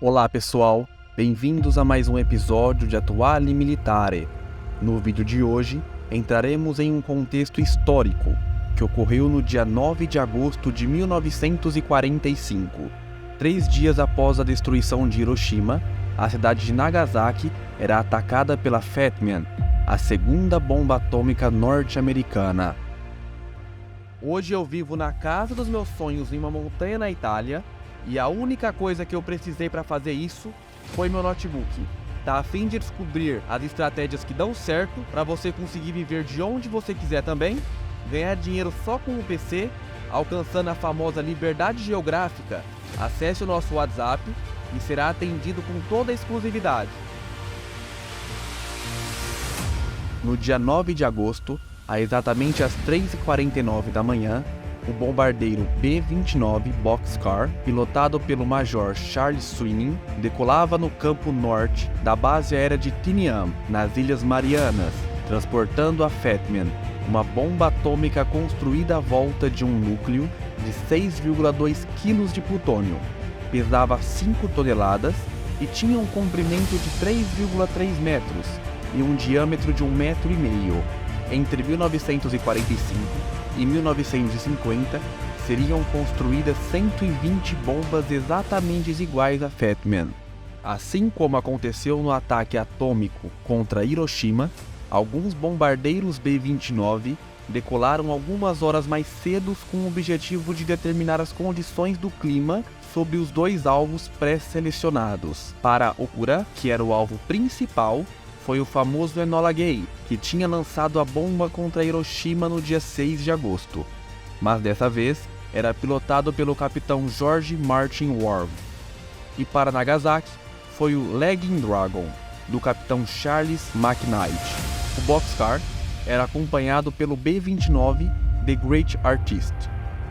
Olá pessoal, bem-vindos a mais um episódio de Attuale Militare. No vídeo de hoje, entraremos em um contexto histórico que ocorreu no dia 9 de agosto de 1945. 3 dias após a destruição de Hiroshima, a cidade de Nagasaki era atacada pela Fat Man, a segunda bomba atômica norte-americana. Hoje eu vivo na casa dos meus sonhos em uma montanha na Itália, e a única coisa que eu precisei para fazer isso foi meu notebook. Tá a fim de descobrir as estratégias que dão certo para você conseguir viver de onde você quiser também, ganhar dinheiro só com o PC, alcançando a famosa liberdade geográfica? Acesse o nosso WhatsApp e será atendido com toda a exclusividade. No dia 9 de agosto, a exatamente às 3h49 da manhã, o bombardeiro B-29 Boxcar, pilotado pelo Major Charles Sweeney, decolava no campo norte da base aérea de Tinian, nas Ilhas Marianas, transportando a Fat Man, uma bomba atômica construída à volta de um núcleo de 6,2 kg de plutônio. Pesava 5 toneladas e tinha um comprimento de 3,3 metros e um diâmetro de 1,5 metro. Entre 1945 e 1950, seriam construídas 120 bombas exatamente iguais à Fat Man. Assim como aconteceu no ataque atômico contra Hiroshima, alguns bombardeiros B-29 decolaram algumas horas mais cedo com o objetivo de determinar as condições do clima sobre os dois alvos pré-selecionados. Para Okura, que era o alvo principal, foi o famoso Enola Gay, que tinha lançado a bomba contra Hiroshima no dia 6 de agosto. Mas dessa vez, era pilotado pelo capitão George Martin Worf. E para Nagasaki, foi o Lagging Dragon, do capitão Charles McKnight. O Boxcar era acompanhado pelo B-29 The Great Artist,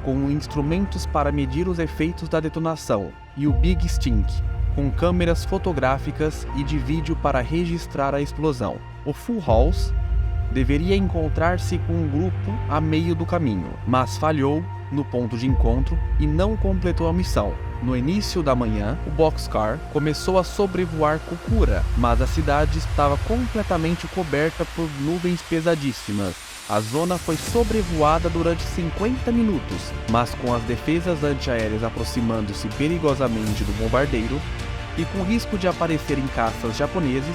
com instrumentos para medir os efeitos da detonação, e o Big Stink, com câmeras fotográficas e de vídeo para registrar a explosão. O Full House deveria encontrar-se com um grupo a meio do caminho, mas falhou no ponto de encontro e não completou a missão. No início da manhã, o Boxcar começou a sobrevoar Kokura, mas a cidade estava completamente coberta por nuvens pesadíssimas. A zona foi sobrevoada durante 50 minutos, mas com as defesas antiaéreas aproximando-se perigosamente do bombardeiro e com risco de aparecerem caças japoneses,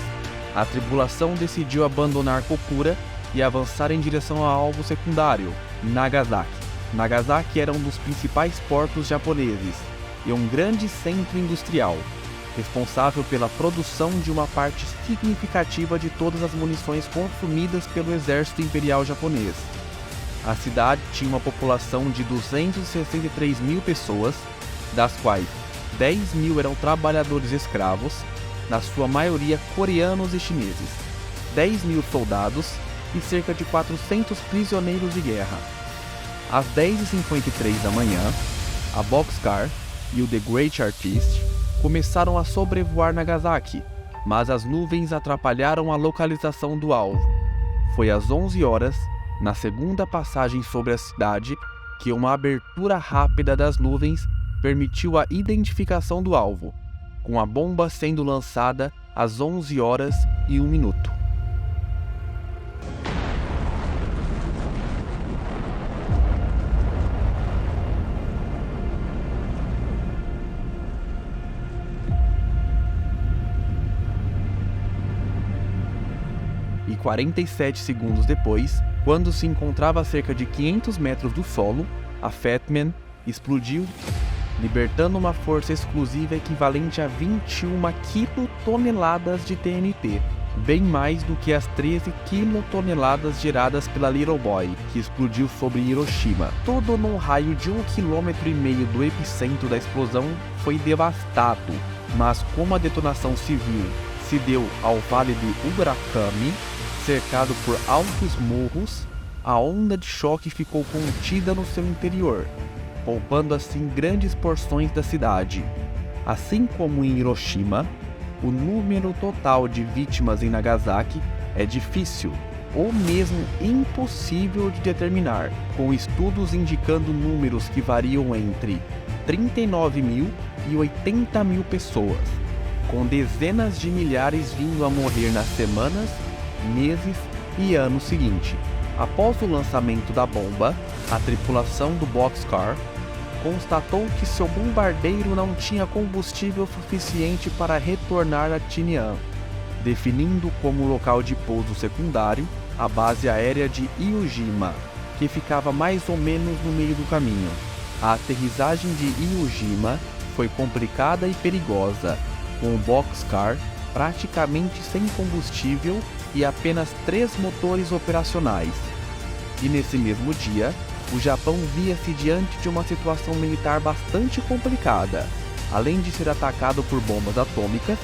a tripulação decidiu abandonar Kokura e avançar em direção ao alvo secundário, Nagasaki. Nagasaki era um dos principais portos japoneses e um grande centro industrial, responsável pela produção de uma parte significativa de todas as munições consumidas pelo exército imperial japonês. A cidade tinha uma população de 263 mil pessoas, das quais 10 mil eram trabalhadores escravos, na sua maioria coreanos e chineses, 10 mil soldados e cerca de 400 prisioneiros de guerra. Às 10h53 da manhã, a Boxcar e o The Great Artist começaram a sobrevoar Nagasaki, mas as nuvens atrapalharam a localização do alvo. Foi às 11 horas, na segunda passagem sobre a cidade, que uma abertura rápida das nuvens permitiu a identificação do alvo, com a bomba sendo lançada às 11 horas e 1 minuto. E 47 segundos depois, quando se encontrava a cerca de 500 metros do solo, a Fat Man explodiu, libertando uma força explosiva equivalente a 21 quilotoneladas de TNT, bem mais do que as 13 quilotoneladas geradas pela Little Boy, que explodiu sobre Hiroshima. Todo num raio de 1,5 km do epicentro da explosão foi devastado, mas como a detonação civil se deu ao vale de Urakami, cercado por altos morros, a onda de choque ficou contida no seu interior, poupando assim grandes porções da cidade. Assim como em Hiroshima, o número total de vítimas em Nagasaki é difícil, ou mesmo impossível de determinar, com estudos indicando números que variam entre 39 mil e 80 mil pessoas. com dezenas de milhares vindo a morrer nas semanas, meses e anos seguintes. Após o lançamento da bomba, a tripulação do Boxcar constatou que seu bombardeiro não tinha combustível suficiente para retornar a Tinian, definindo como local de pouso secundário a base aérea de Iwo Jima, que ficava mais ou menos no meio do caminho. A aterrissagem de Iwo Jima foi complicada e perigosa, com o Boxcar praticamente sem combustível e apenas 3 motores operacionais. E nesse mesmo dia, o Japão via-se diante de uma situação militar bastante complicada. Além de ser atacado por bombas atômicas,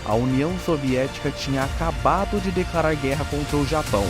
a União Soviética tinha acabado de declarar guerra contra o Japão,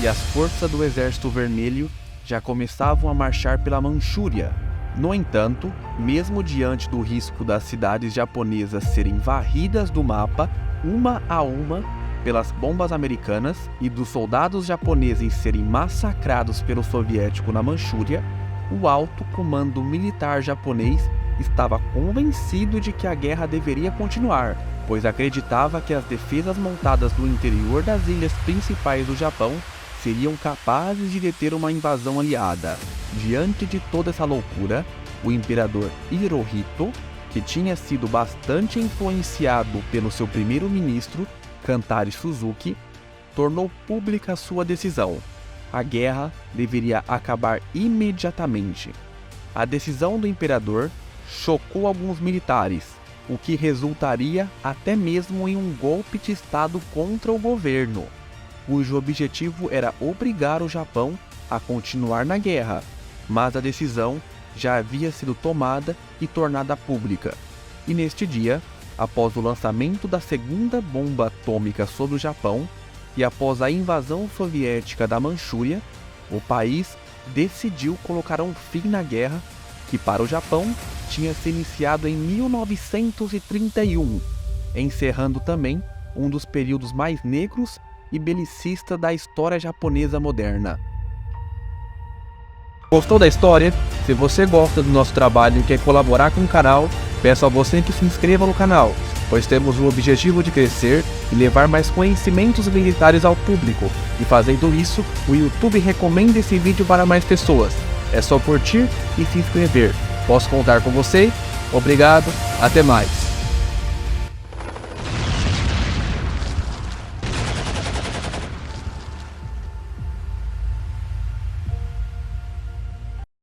e as forças do Exército Vermelho já começavam a marchar pela Manchúria. No entanto, mesmo diante do risco das cidades japonesas serem varridas do mapa, uma a uma, pelas bombas americanas e dos soldados japoneses serem massacrados pelo soviético na Manchúria, o alto comando militar japonês estava convencido de que a guerra deveria continuar, pois acreditava que as defesas montadas no interior das ilhas principais do Japão seriam capazes de deter uma invasão aliada. Diante de toda essa loucura, o imperador Hirohito, que tinha sido bastante influenciado pelo seu primeiro-ministro, Kantari Suzuki, tornou pública sua decisão. A guerra deveria acabar imediatamente. A decisão do imperador chocou alguns militares, o que resultaria até mesmo em um golpe de estado contra o governo, cujo objetivo era obrigar o Japão a continuar na guerra, mas a decisão já havia sido tomada e tornada pública. E neste dia, após o lançamento da segunda bomba atômica sobre o Japão e após a invasão soviética da Manchúria, o país decidiu colocar um fim na guerra, que para o Japão tinha se iniciado em 1931, encerrando também um dos períodos mais negros e belicistas da história japonesa moderna. Gostou da história? Se você gosta do nosso trabalho e quer colaborar com o canal, peço a você que se inscreva no canal, pois temos o objetivo de crescer e levar mais conhecimentos militares ao público, e fazendo isso, o YouTube recomenda esse vídeo para mais pessoas. É só curtir e se inscrever. Posso contar com você? Obrigado, até mais!